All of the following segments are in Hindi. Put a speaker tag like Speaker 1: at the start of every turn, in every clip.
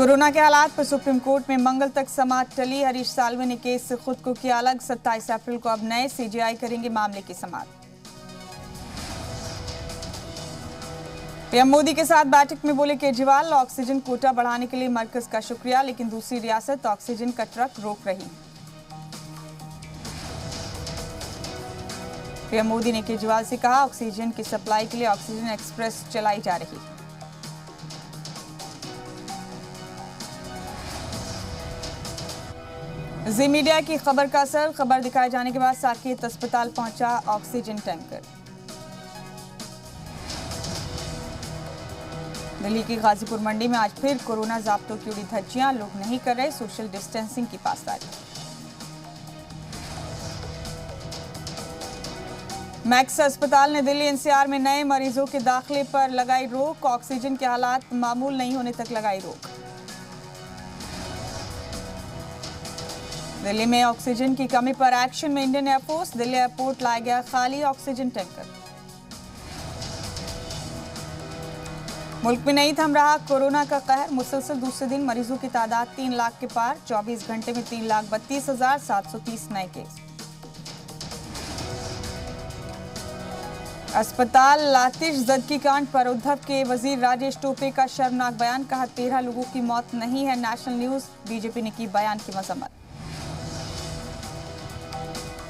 Speaker 1: कोरोना के हालात पर सुप्रीम कोर्ट में मंगल तक समाअत टली। हरीश साल्वे ने केस से खुद को किया अलग। 27 अप्रैल को अब नए सीजेआई करेंगे मामले की समाअत। पीएम मोदी के साथ बैठक में बोले केजरीवाल, ऑक्सीजन कोटा बढ़ाने के लिए मरकज का शुक्रिया, लेकिन दूसरी रियासत ऑक्सीजन का ट्रक रोक रही। पीएम मोदी ने केजरीवाल से कहा, ऑक्सीजन की सप्लाई के लिए ऑक्सीजन एक्सप्रेस चलाई जा रही। जी मीडिया की खबर का असर। खबर दिखाए जाने के बाद साकेत अस्पताल पहुंचा ऑक्सीजन टैंकर। दिल्ली की गाजीपुर मंडी में आज फिर कोरोना जाब्तों की उड़ी धज्जियां। लोग नहीं कर रहे सोशल डिस्टेंसिंग की पासदारी। मैक्स अस्पताल ने दिल्ली एनसीआर में नए मरीजों के दाखिले पर लगाई रोक। ऑक्सीजन के हालात मामूल नहीं होने तक लगाई रोक। दिल्ली में ऑक्सीजन की कमी पर एक्शन में इंडियन एयरफोर्स। दिल्ली एयरपोर्ट लाया गया खाली ऑक्सीजन टैंकर। मुल्क में नहीं थम रहा कोरोना का कहर। मुसलसल दूसरे दिन मरीजों की तादाद 3 लाख के पार। 24 घंटे में 3,32,730 नए केस। अस्पताल लातिश जदगी कांड पर उद्धव के वजीर राजेश टोपे का शर्मनाक बयान। कहा, 13 लोगों की मौत नहीं है नेशनल न्यूज। बीजेपी ने की बयान की मजम्मत।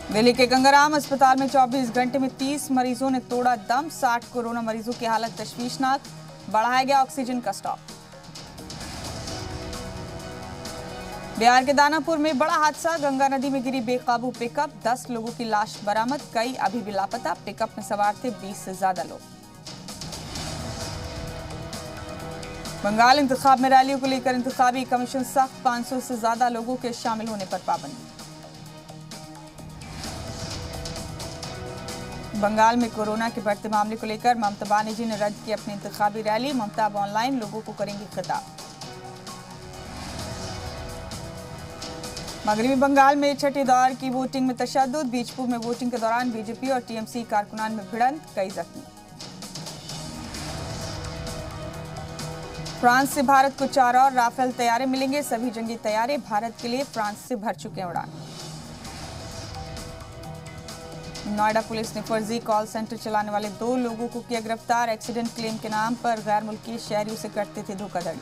Speaker 1: दिल्ली के गंगाराम अस्पताल में 24 घंटे में 30 मरीजों ने तोड़ा दम। 60 कोरोना मरीजों की हालत तशवीशनाक। बढ़ाया गया ऑक्सीजन का स्टॉक। बिहार के दानापुर में बड़ा हादसा। गंगा नदी में गिरी बेकाबू पिकअप। 10 लोगों की लाश बरामद, कई अभी भी लापता। पिकअप में सवार थे 20 से ज्यादा लोग। बंगाल इंतखाब में रैलियों को लेकर इंतखाबी कमीशन सख्त। 500 से ज्यादा लोगों के शामिल होने पर पाबंदी। बंगाल में कोरोना के बढ़ते मामले को लेकर ममता बनर्जी ने रद्द की अपनी इंतखाबी रैली। ममता अब ऑनलाइन लोगों को करेंगी खिताब। मगरबी बंगाल में छठे दौर की वोटिंग में तशद्दुद। बीजपुर में वोटिंग के दौरान बीजेपी और टीएमसी कारकुनान में भिड़ंत, कई जख्मी। फ्रांस से भारत को 4 और राफेल तैयारे मिलेंगे। सभी जंगी तैयारे भारत के लिए फ्रांस से भर चुके हैं उड़ान। नोएडा पुलिस ने फर्जी कॉल सेंटर चलाने वाले 2 लोगों को किया गिरफ्तार। एक्सीडेंट क्लेम के नाम पर गैर मुल्की शहरियों से करते थे धोखाधड़ी।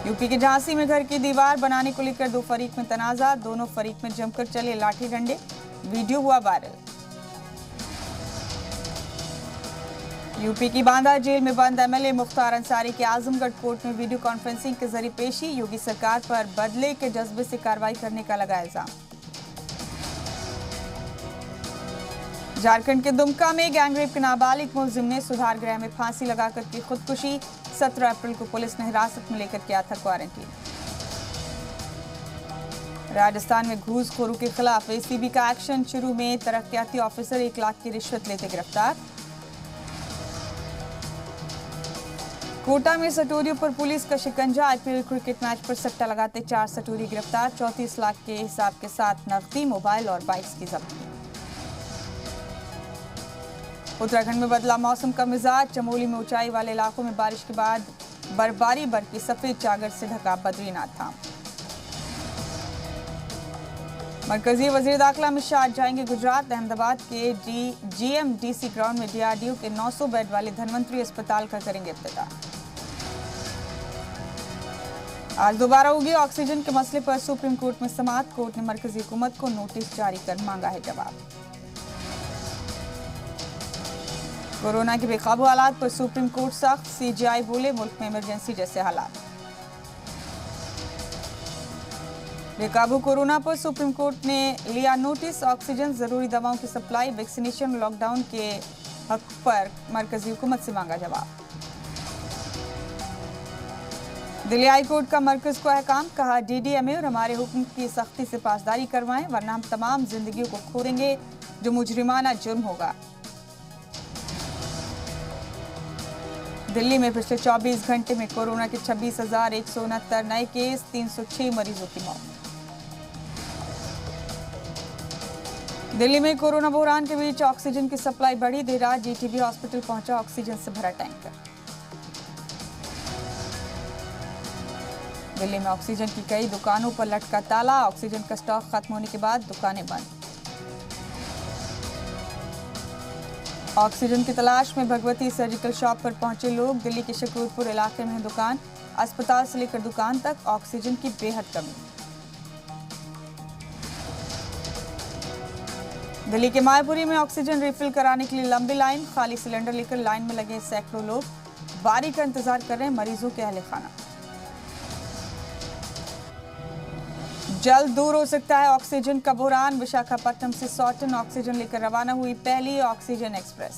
Speaker 1: यूपी के झांसी में घर की दीवार बनाने को लेकर 2 फरीक में तनाजा। दोनों फरीक में जमकर चले लाठी डंडे। वीडियो हुआ वायरल। यूपी की बांदा जेल में बंद एमएलए मुख्तार अंसारी के आजमगढ़ कोर्ट में वीडियो कॉन्फ्रेंसिंग के जरिए पेशी। योगी सरकार पर बदले के जज्बे से कार्रवाई करने का लगा इल्जाम। झारखंड के दुमका में गैंगरेप के नाबालिग मुलजिम ने सुधार गृह में फांसी लगाकर की खुदकुशी। 17 अप्रैल को पुलिस ने हिरासत में लेकर किया था क्वारंटीन। राजस्थान में घूसखोरों के खिलाफ एसीबी का एक्शन शुरू में। तरक्याती ऑफिसर 1 लाख की रिश्वत लेते गिरफ्तार। कोटा में सटोरियों पर पुलिस का शिकंजा। आईपीएल क्रिकेट मैच पर सट्टा लगाते 4 सटोरी गिरफ्तार। 34 लाख के हिसाब के साथ नकदी, मोबाइल और बाइक्स की जब्ती। उत्तराखंड में बदला मौसम का मिजाज। चमोली में ऊंचाई वाले इलाकों में बारिश के बाद बर्फबारी बरकी। सफेद चादर से ढका बद्रीनाथ धाम। मरकजी वजीर दाखिला अमित शाह जाएंगे गुजरात। अहमदाबाद के जीएमडीसी ग्राउंड में डीआरडीओ के 900 बेड वाले धनवंतरी अस्पताल का करेंगे इफ्तिताह। आज दोबारा होगी ऑक्सीजन के मसले पर सुप्रीम कोर्ट में समाअत। कोर्ट ने मरकजी हुकूमत को नोटिस जारी कर मांगा है जवाब। कोरोना के बेकाबू हालात पर सुप्रीम कोर्ट सख्त। सीजेआई बोले, मुल्क में इमरजेंसी जैसे हालात। बेकाबू कोरोना पर सुप्रीम कोर्ट ने लिया नोटिस। ऑक्सीजन, जरूरी दवाओं की सप्लाई, वैक्सीनेशन, लॉकडाउन के हक पर मरकजी हुकूमत से मांगा जवाब। दिल्ली हाई कोर्ट का मरकज को अहकाम। कहा, डीडीएमए और हमारे हुक्म की सख्ती से पासदारी करवाएं, वरना हम तमाम जिंदगियों को खो देंगे जो मुजरिमाना जुर्म होगा। दिल्ली में पिछले 24 घंटे में कोरोना के 26,169 नए केस। 306 मरीजों की मौत। दिल्ली में कोरोना बहरान के बीच ऑक्सीजन की सप्लाई बढ़ी। देर रात जीटीबी हॉस्पिटल पहुंचा ऑक्सीजन से भरा टैंकर। दिल्ली में ऑक्सीजन की कई दुकानों पर लटका ताला, ऑक्सीजन का स्टॉक खत्म होने के बाद दुकानें बंद। ऑक्सीजन की तलाश में भगवती सर्जिकल शॉप पर पहुंचे लोग, दिल्ली के शकूरपुर इलाके में है दुकान, अस्पताल से लेकर दुकान तक ऑक्सीजन की बेहद कमी। दिल्ली के मायापुरी में ऑक्सीजन रिफिल कराने के लिए लंबी लाइन, खाली सिलेंडर लेकर लाइन में लगे सैकड़ों लोग, बारी का इंतजार कर रहे हैं मरीजों के अहले खाना। जल्द दूर हो सकता है ऑक्सीजन का बुहरान, विशाखापट्टनम से 100 टन ऑक्सीजन लेकर रवाना हुई पहली ऑक्सीजन एक्सप्रेस।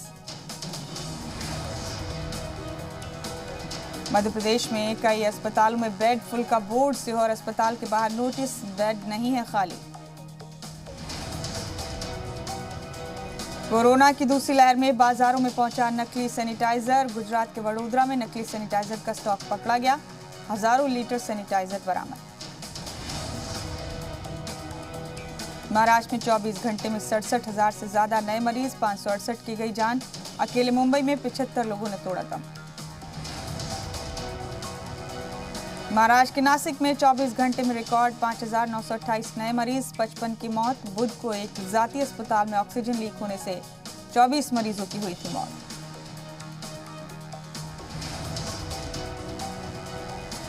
Speaker 1: मध्य प्रदेश में कई अस्पतालों में बेड फुल का बोर्ड, सीहोर अस्पताल के बाहर नोटिस, बेड नहीं है खाली। कोरोना की दूसरी लहर में बाजारों में पहुंचा नकली सैनिटाइजर, गुजरात के वडोदरा में नकली सैनिटाइजर का स्टॉक पकड़ा गया, हजारों लीटर सैनिटाइजर बरामद। महाराष्ट्र में 24 घंटे में 67,000 से ज्यादा नए मरीज, 568 की गई जान, अकेले मुंबई में 75 लोगों ने तोड़ा दम। महाराष्ट्र के नासिक में 24 घंटे में रिकॉर्ड 5,928 नए मरीज, 55 की मौत। बुध को एक जाती अस्पताल में ऑक्सीजन लीक होने से 24 मरीजों की हुई थी मौत।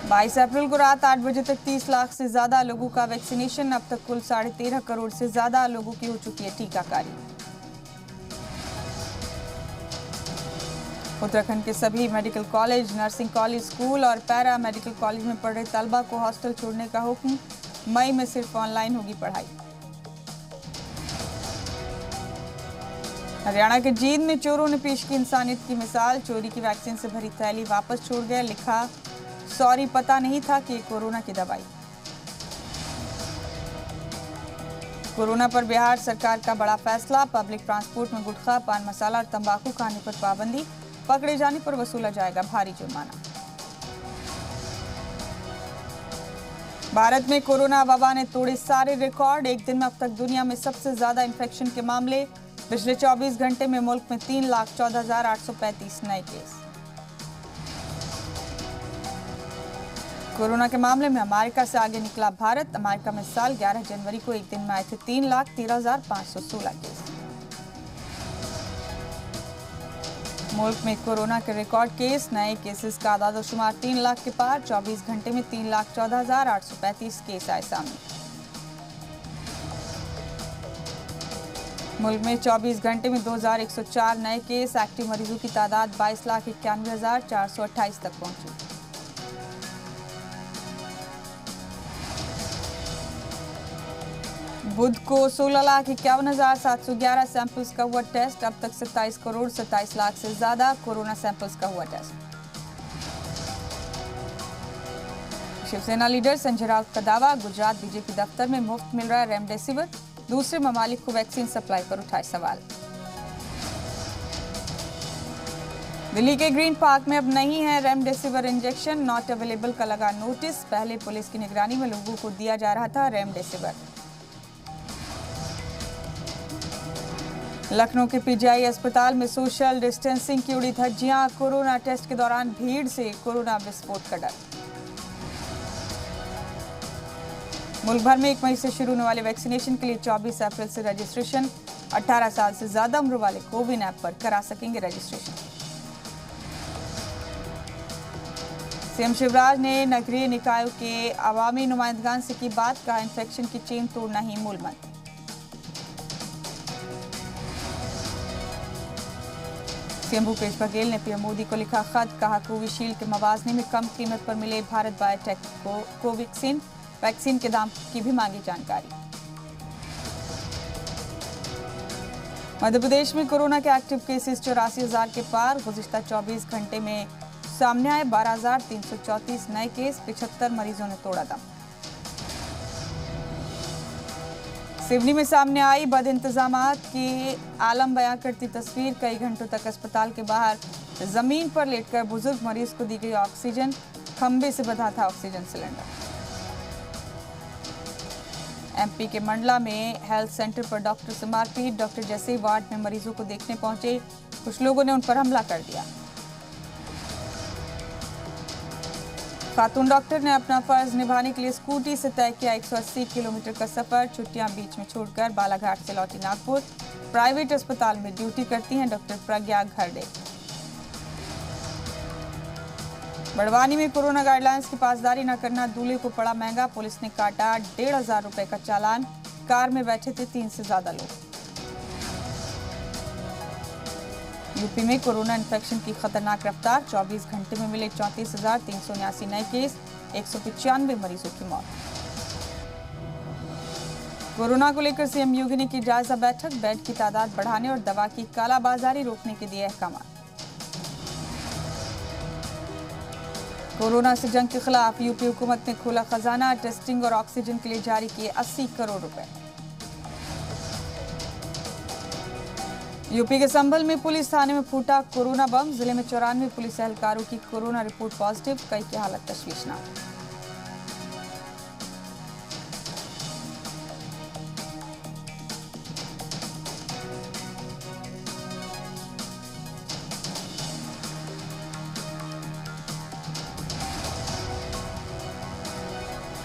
Speaker 1: 22 अप्रैल को रात 8 बजे तक 30 लाख से ज्यादा लोगों का वैक्सीनेशन, अब तक कुल 13.5 करोड़ से ज्यादा लोगों की हो चुकी है टीकाकारी। उत्तराखंड के सभी medical college, nursing college, school और पैरा मेडिकल कॉलेज में पढ़ रहे तलबा को हॉस्टल छोड़ने का हुक्म, मई में सिर्फ ऑनलाइन होगी पढ़ाई। हरियाणा के जींद में चोरों ने पेश की इंसानियत की मिसाल, चोरी की वैक्सीन से भरी थैली वापस छोड़ गए, लिखा सॉरी पता नहीं था कि कोरोना की दवाई। कोरोना पर बिहार सरकार का बड़ा फैसला, पब्लिक ट्रांसपोर्ट में गुटखा, पान मसाला और तंबाकू खाने पर पाबंदी, पकड़े जाने पर वसूला जाएगा भारी जुर्माना। भारत में कोरोना वबा ने तोड़े सारे रिकॉर्ड, एक दिन में अब तक दुनिया में सबसे ज्यादा इंफेक्शन के मामले, पिछले 24 घंटे में मुल्क में 3,14,835 नए केस। कोरोना के मामले में अमेरिका से आगे निकला भारत, अमेरिका में साल 11 जनवरी को एक दिन में आए थे 3,13,516 केस। मुल्क में कोरोना के रिकॉर्ड केस, नए केसेस का आदादोशुमार 3 लाख के पार, 24 घंटे में 3,14,835 केस आए सामने। मुल्क में 24 घंटे में 2,104 नए केस, एक्टिव मरीजों की तादाद 22,91,428 तक पहुंची। बुध को 16,51,711 सैंपल्स का हुआ टेस्ट, अब तक 27 करोड़ 27 लाख से ज्यादा कोरोना सैंपल्स का हुआ टेस्ट। शिवसेना लीडर संजय राउत का दावा, गुजरात बीजेपी दफ्तर में मुफ्त मिल रहा है रेमडेसिविर, दूसरे ममालिक को वैक्सीन सप्लाई पर उठाए सवाल। दिल्ली के ग्रीन पार्क में अब नहीं है रेमडेसिविर इंजेक्शन, नॉट अवेलेबल का लगा नोटिस, पहले पुलिस की निगरानी में लोगों को दिया जा रहा था रेमडेसिविर। लखनऊ के पीजीआई अस्पताल में सोशल डिस्टेंसिंग की उड़ी धज्जियां, कोरोना टेस्ट के दौरान भीड़ से कोरोना विस्फोट का डर। मुल्क भर में 1 मई से शुरू होने वाले वैक्सीनेशन के लिए 24 अप्रैल से रजिस्ट्रेशन, 18 साल से ज्यादा उम्र वाले कोविन ऐप पर करा सकेंगे रजिस्ट्रेशन। सीएम शिवराज ने नगरीय निकायों के अवामी नुमाइंदगान से की बात, कहा इन्फेक्शन की चेन तोड़ना ही मूल मंत्र। सीएम भूपेश बघेल ने पीएम मोदी को लिखा खत, कहा कोविशील्ड के मवाजने में कम कीमत पर मिले भारत बायोटेक को कोवैक्सीन, वैक्सीन के दाम की भी मांगी जानकारी। मध्य प्रदेश में कोरोना के एक्टिव केसेस 84,000 के पार, गुज़िश्ता 24 घंटे में सामने आए 12,334 नए केस, 75 मरीजों ने तोड़ा दम। सिवनी में सामने आई बद इंतजामात की आलम बयां करती तस्वीर, कई घंटों तक अस्पताल के बाहर जमीन पर लेटकर बुजुर्ग मरीज को दी गई ऑक्सीजन, खंबे से बंधा था ऑक्सीजन सिलेंडर। एमपी के मंडला में हेल्थ सेंटर पर डॉक्टर से मारपीट, डॉक्टर जैसे ही वार्ड में मरीजों को देखने पहुंचे, कुछ लोगों ने उन पर हमला कर दिया। खातून डॉक्टर ने अपना फर्ज निभाने के लिए स्कूटी से तय किया 180 किलोमीटर का सफर। छुट्टियां बीच में छोड़कर बालाघाट से लौटी नागपुर। प्राइवेट अस्पताल में ड्यूटी करती हैं डॉक्टर प्रज्ञा घरडे। बड़वानी में कोरोना गाइडलाइंस की पासदारी न करना दूल्हे को पड़ा महंगा। पुलिस ने काटा 1,500 रुपए का चालान। कार में बैठे थे 3 से ज्यादा लोग। यूपी में कोरोना इन्फेक्शन की खतरनाक रफ्तार। 24 घंटे में मिले 34,379 नए केस, 195 मरीजों की मौत। कोरोना को लेकर सीएम योगी ने की जायजा बैठक। बेड की तादाद बढ़ाने और दवा की कालाबाजारी रोकने के दिए अहकाम। कोरोना से जंग के खिलाफ यूपी हुकूमत ने खोला खजाना। टेस्टिंग और ऑक्सीजन के लिए जारी किए 80 करोड़ रुपए। यूपी के संभल में पुलिस थाने में फूटा कोरोना बम। जिले में 94 पुलिस एहलकारों की कोरोना रिपोर्ट पॉजिटिव, कई की हालत तशवीशनाक।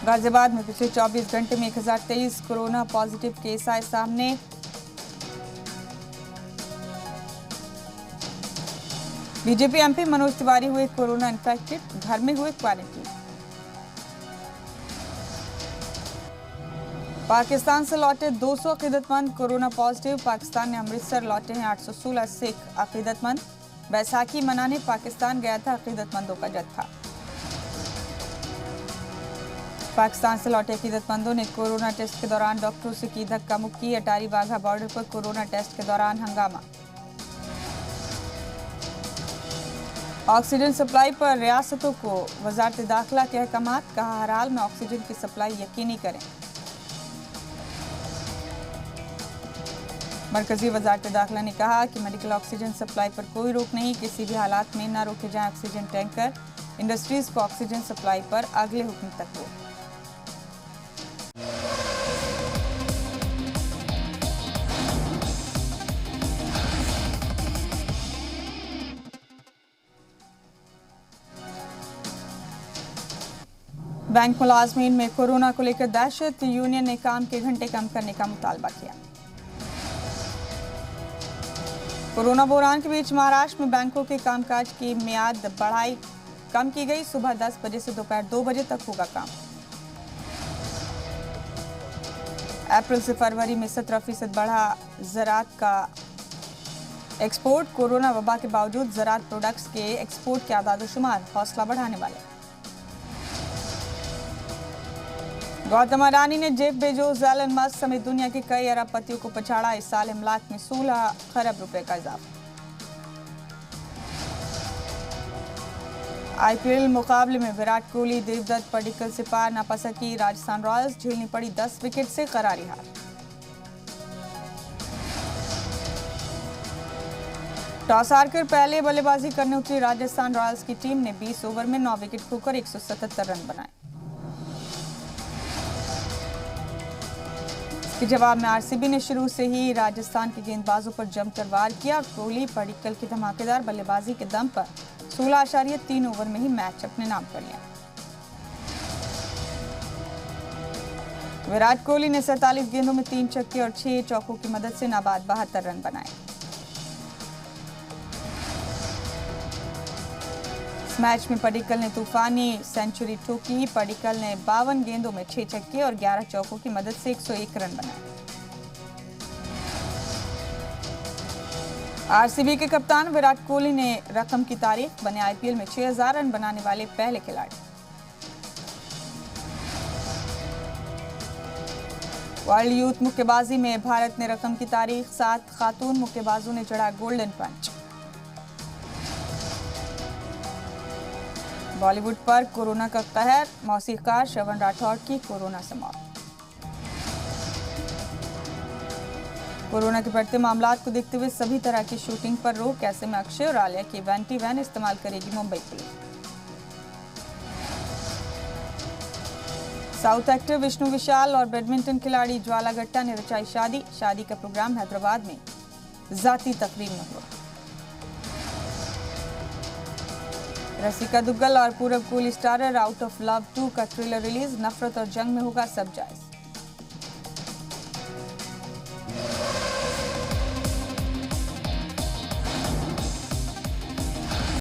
Speaker 1: गाजियाबाद में पिछले 24 घंटे में 1023 कोरोना पॉजिटिव केस आए सामने। बीजेपी एमपी मनोज तिवारी हुए कोरोना इन्फेक्टेड, घर में हुए क्वारंटीन। पाकिस्तान से लौटे 200 अकीदतमंद कोरोना पॉजिटिव। पाकिस्तान ने अमृतसर लौटे हैं 816 सिख अकीदतमंद। बैसाखी मनाने पाकिस्तान गया था अकीदतमंदों का जत्था। पाकिस्तान से लौटे अकीदतमंदों ने कोरोना टेस्ट के दौरान डॉक्टरों से की धक्का मुक्की। अटारी वाघा बॉर्डर पर कोरोना टेस्ट के दौरान हंगामा। ऑक्सीजन सप्लाई पर रियासतों को वजारत दाखिला के अहकामात। कहा हर हाल में ऑक्सीजन की सप्लाई यकीनी करें। मरकजी वजारत दाखिला ने कहा कि मेडिकल ऑक्सीजन सप्लाई पर कोई रोक नहीं, किसी भी हालात में न रोके जाएं ऑक्सीजन टैंकर। इंडस्ट्रीज को ऑक्सीजन सप्लाई पर अगले हुक्म तक रोक। बैंक मुलाजमीन में कोरोना को लेकर दहशत। यूनियन ने काम के घंटे कम करने का मुतालबा किया। कोरोना बहरान के बीच महाराष्ट्र में बैंकों के कामकाज की मियाद बढ़ाई कम की गई। सुबह 10 बजे से दोपहर 2 बजे तक होगा काम। अप्रैल से फरवरी में 17% बढ़ा ज़राअत का एक्सपोर्ट। कोरोना वबा के बावजूद ज़राअत प्रोडक्ट्स के एक्सपोर्ट के आदाद-ओ-शुमार हौसला बढ़ाने वाले। गौतम अडानी ने जेफ बेजोस, एलन मस्क समेत दुनिया के कई अरबपतियों को पछाड़ा। इस साल इमलाक में 16 खरब रुपए का इजाफा। आईपीएल मुकाबले में विराट कोहली, देवदत्त पडिक्कल से पार न पा सकी राजस्थान रॉयल्स। झेलनी पड़ी 10 विकेट से करारी हार। टॉस हारकर पहले बल्लेबाजी करने उतरी राजस्थान रॉयल्स की टीम ने 20 ओवर में 9 विकेट खोकर 177 रन बनाए। के जवाब में आरसीबी ने शुरू से ही राजस्थान के गेंदबाजों पर जमकर वार किया। कोहली, पडिक्कल की धमाकेदार बल्लेबाजी के दम पर 16.3 ओवर में ही मैच अपने नाम कर लिया। विराट कोहली ने 47 गेंदों में 3 छक्के और 6 चौकों की मदद से नाबाद 72 रन बनाए। इस मैच में पडिक्कल ने तूफानी सेंचुरी ठोकी। पडिक्कल ने 52 गेंदों में 6 छक्के और 11 चौकों की मदद से 101 रन बनाए। आरसीबी के कप्तान विराट कोहली ने रकम की तारीफ, बने आईपीएल में 6000 रन बनाने वाले पहले खिलाड़ी। वर्ल्ड यूथ मुक्केबाजी में भारत ने रकम की तारीख। 7 खातून मुक्केबाजों ने चढ़ा गोल्डन पंच। बॉलीवुड पर कोरोना का कहर, मौसीकार श्रवण राठौड़ की कोरोना से मौत। कोरोना के बढ़ते मामलात को देखते हुए सभी तरह की शूटिंग पर रोक। ऐसे में अक्षय और आलिया की वैंटी वैन इस्तेमाल करेगी Mumbai police. South actor Vishnu Vishal और बैडमिंटन खिलाड़ी ज्वाला गट्टा ने रचाई शादी। शादी का प्रोग्राम हैदराबाद में जाती तकरीब में हुआ। रसिका दुग्गल और पूरब cool starrer out of love 2 का ट्रेलर रिलीज। नफरत और जंग में होगा सब जायज।